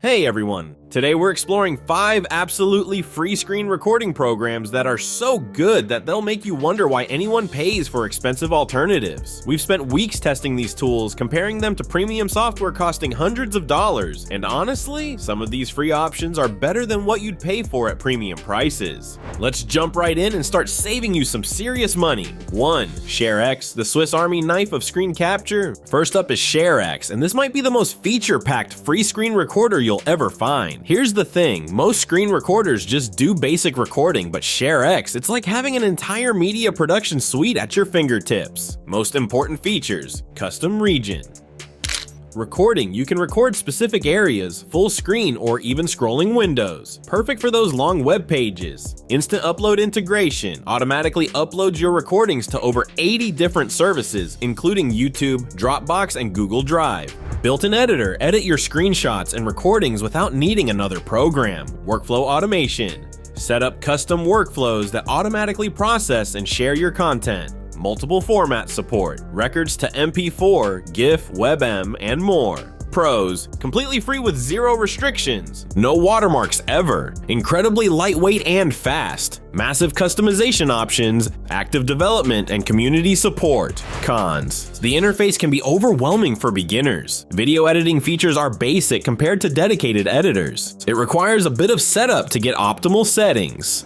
Hey everyone! Today we're exploring 5 absolutely free screen recording programs that are so good that they'll make you wonder why anyone pays for expensive alternatives. We've spent weeks testing these tools, comparing them to premium software costing hundreds of dollars, and honestly, some of these free options are better than what you'd pay for at premium prices. Let's jump right in and start saving you some serious money. 1. ShareX, the Swiss Army knife of screen capture. First up is ShareX, and this might be the most feature-packed free screen recorder you'll ever find. Here's the thing, most screen recorders just do basic recording, but ShareX, it's like having an entire media production suite at your fingertips. Most important features, custom region. Recording, you can record specific areas, full screen, or even scrolling windows. Perfect for those long web pages. Instant upload integration, automatically uploads your recordings to over 80 different services, including YouTube, Dropbox, and Google Drive. Built-in editor, edit your screenshots and recordings without needing another program. Workflow automation. Set up custom workflows that automatically process and share your content. Multiple format support, records to MP4, GIF, WebM, and more. Pros, completely free with 0 restrictions. No watermarks ever. Incredibly lightweight and fast. Massive customization options, active development, and community support. Cons, the interface can be overwhelming for beginners. Video editing features are basic compared to dedicated editors. It requires a bit of setup to get optimal settings.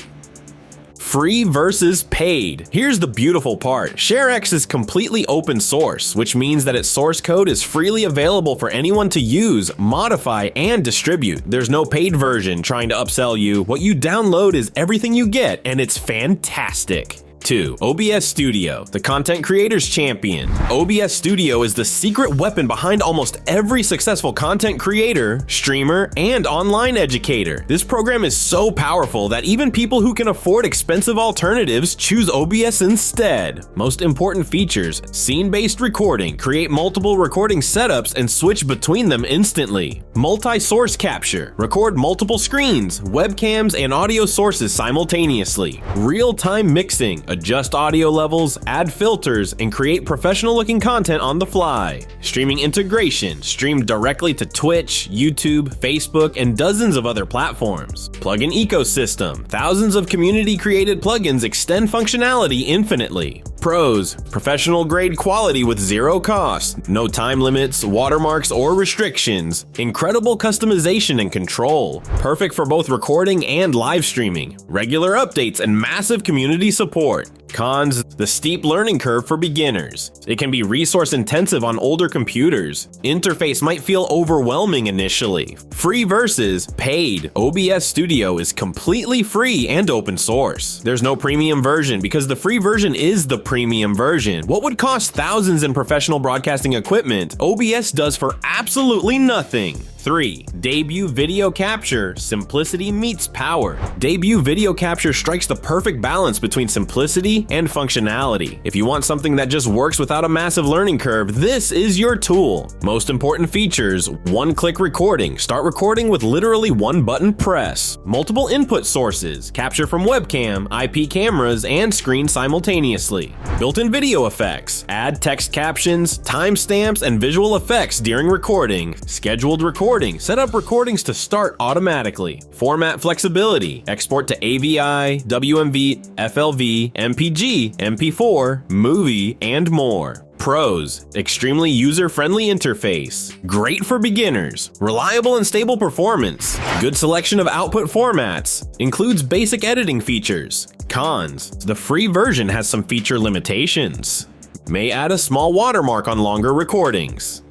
Free versus paid. Here's the beautiful part. ShareX is completely open source, which means that its source code is freely available for anyone to use, modify, and distribute. There's no paid version trying to upsell you. What you download is everything you get, and it's fantastic. 2. OBS Studio, the content creator's champion. OBS Studio is the secret weapon behind almost every successful content creator, streamer, and online educator. This program is so powerful that even people who can afford expensive alternatives choose OBS instead. Most important features, scene-based recording, create multiple recording setups and switch between them instantly. Multi-source capture, record multiple screens, webcams, and audio sources simultaneously. Real-time mixing, adjust audio levels, add filters, and create professional-looking content on the fly. Streaming integration, stream directly to Twitch, YouTube, Facebook, and dozens of other platforms. Plugin ecosystem, thousands of community-created plugins extend functionality infinitely. Pros, professional-grade quality with 0 cost, no time limits, watermarks, or restrictions, incredible customization and control, perfect for both recording and live streaming, regular updates, and massive community support. Cons, the steep learning curve for beginners. It can be resource intensive on older computers. Interface might feel overwhelming initially. Free versus paid. OBS Studio is completely free and open source. There's no premium version because the free version is the premium version. What would cost thousands in professional broadcasting equipment, OBS does for absolutely nothing. 3. Debut Video Capture, simplicity meets power. Debut Video Capture strikes the perfect balance between simplicity and functionality. If you want something that just works without a massive learning curve, this is your tool. Most important features, one-click recording. Start recording with literally one button press. Multiple input sources, capture from webcam, IP cameras, and screen simultaneously. Built-in video effects, add text captions, timestamps, and visual effects during recording. Scheduled recording, set up recordings to start automatically. Format flexibility, export to AVI, WMV, FLV, MPG, MP4, movie, and more. Pros, extremely user-friendly interface, great for beginners, reliable and stable performance, good selection of output formats, includes basic editing features. Cons, the free version has some feature limitations, may add a small watermark on longer recordings.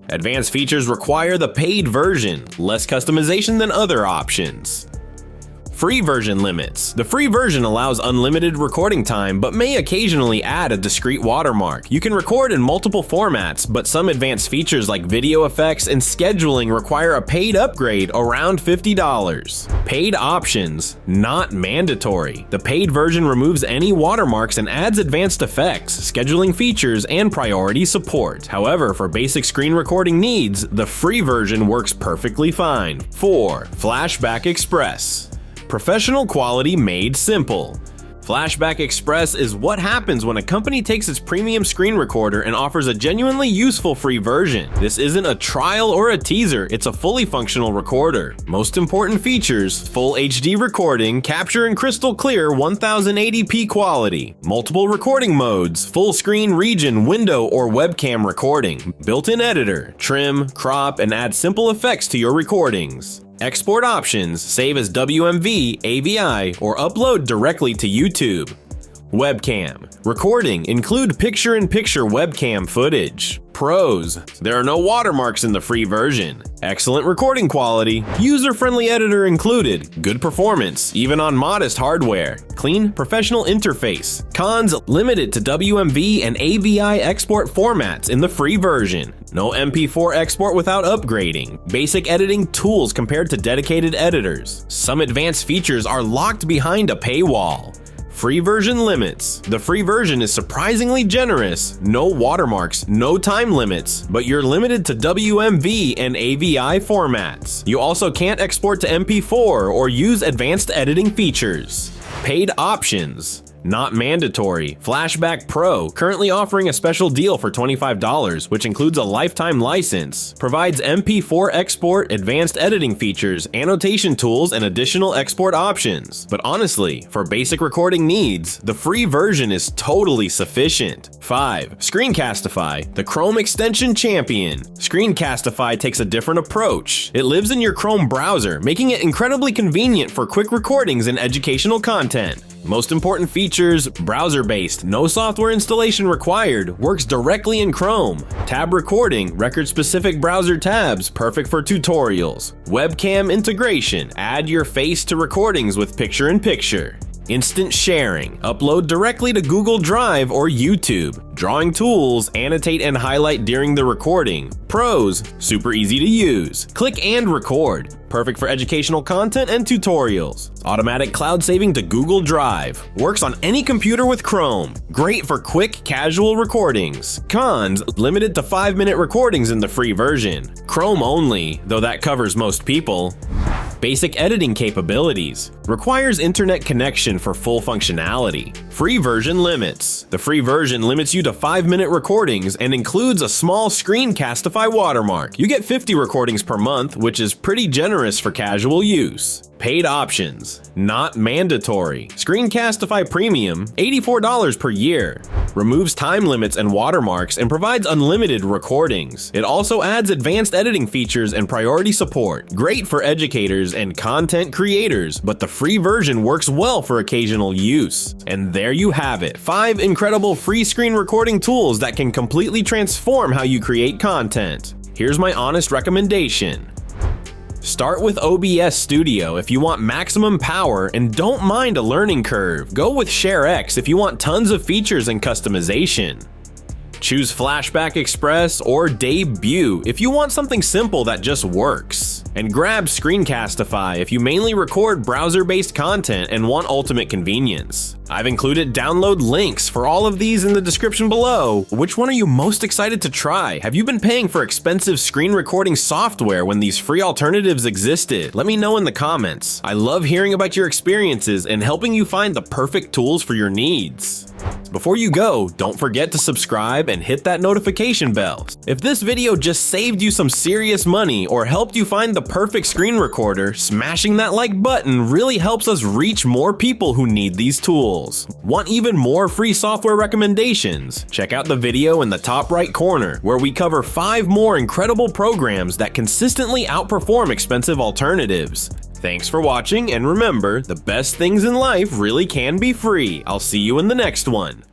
Advanced features require the paid version, less customization than other options. Free version limits. The free version allows unlimited recording time, but may occasionally add a discrete watermark. You can record in multiple formats, but some advanced features like video effects and scheduling require a paid upgrade around $50. Paid options, not mandatory. The paid version removes any watermarks and adds advanced effects, scheduling features, and priority support. However, for basic screen recording needs, the free version works perfectly fine. 4. FlashBack Express. Professional quality made simple. FlashBack Express is what happens when a company takes its premium screen recorder and offers a genuinely useful free version. This isn't a trial or a teaser, it's a fully functional recorder. Most important features: full HD recording, capture in crystal clear 1080p quality, multiple recording modes, full screen, region, window, or webcam recording, built-in editor, trim, crop, and add simple effects to your recordings. Export options: save as WMV, AVI, or upload directly to YouTube. Webcam. Recording: include picture-in-picture webcam footage. Pros: there are no watermarks in the free version. Excellent recording quality. User-friendly editor included. Good performance, even on modest hardware. Clean, professional interface. Cons: limited to WMV and AVI export formats in the free version. No MP4 export without upgrading. Basic editing tools compared to dedicated editors. Some advanced features are locked behind a paywall. Free version limits. The free version is surprisingly generous. No watermarks, no time limits, but you're limited to WMV and AVI formats. You also can't export to MP4 or use advanced editing features. Paid options. Not mandatory. FlashBack Pro, currently offering a special deal for $25, which includes a lifetime license, provides MP4 export, advanced editing features, annotation tools, and additional export options. But honestly, for basic recording needs, the free version is totally sufficient. 5. Screencastify, the Chrome extension champion. Screencastify takes a different approach. It lives in your Chrome browser, making it incredibly convenient for quick recordings and educational content. Most important features: browser-based, no software installation required, works directly in Chrome. Tab recording, record-specific browser tabs, perfect for tutorials. Webcam integration, add your face to recordings with picture-in-picture. Instant sharing, upload directly to Google Drive or YouTube. Drawing tools, annotate and highlight during the recording. Pros: super easy to use. Click and record, perfect for educational content and tutorials. Automatic cloud saving to Google Drive. Works on any computer with Chrome. Great for quick, casual recordings. Cons: limited to 5-minute recordings in the free version. Chrome only, though that covers most people. Basic editing capabilities. Requires internet connection for full functionality. Free version limits. The free version limits you to 5-minute recordings and includes a small Screencastify watermark. You get 50 recordings per month, which is pretty generous for casual use. Paid options. Not mandatory. Screencastify Premium, $84 per year. Removes time limits and watermarks and provides unlimited recordings. It also adds advanced editing features and priority support. Great for educators and content creators, but the free version works well for occasional use. And there you have it, 5 incredible free screen recording tools that can completely transform how you create content. Here's my honest recommendation. Start with OBS Studio if you want maximum power and don't mind a learning curve. Go with ShareX if you want tons of features and customization. Choose FlashBack Express or Debut if you want something simple that just works. And grab Screencastify if you mainly record browser-based content and want ultimate convenience. I've included download links for all of these in the description below. Which one are you most excited to try? Have you been paying for expensive screen recording software when these free alternatives existed? Let me know in the comments. I love hearing about your experiences and helping you find the perfect tools for your needs. Before you go, don't forget to subscribe and hit that notification bell. If this video just saved you some serious money or helped you find the perfect screen recorder, smashing that like button really helps us reach more people who need these tools. Want even more free software recommendations? Check out the video in the top right corner where we cover 5 more incredible programs that consistently outperform expensive alternatives. Thanks for watching, and remember, the best things in life really can be free. I'll see you in the next one.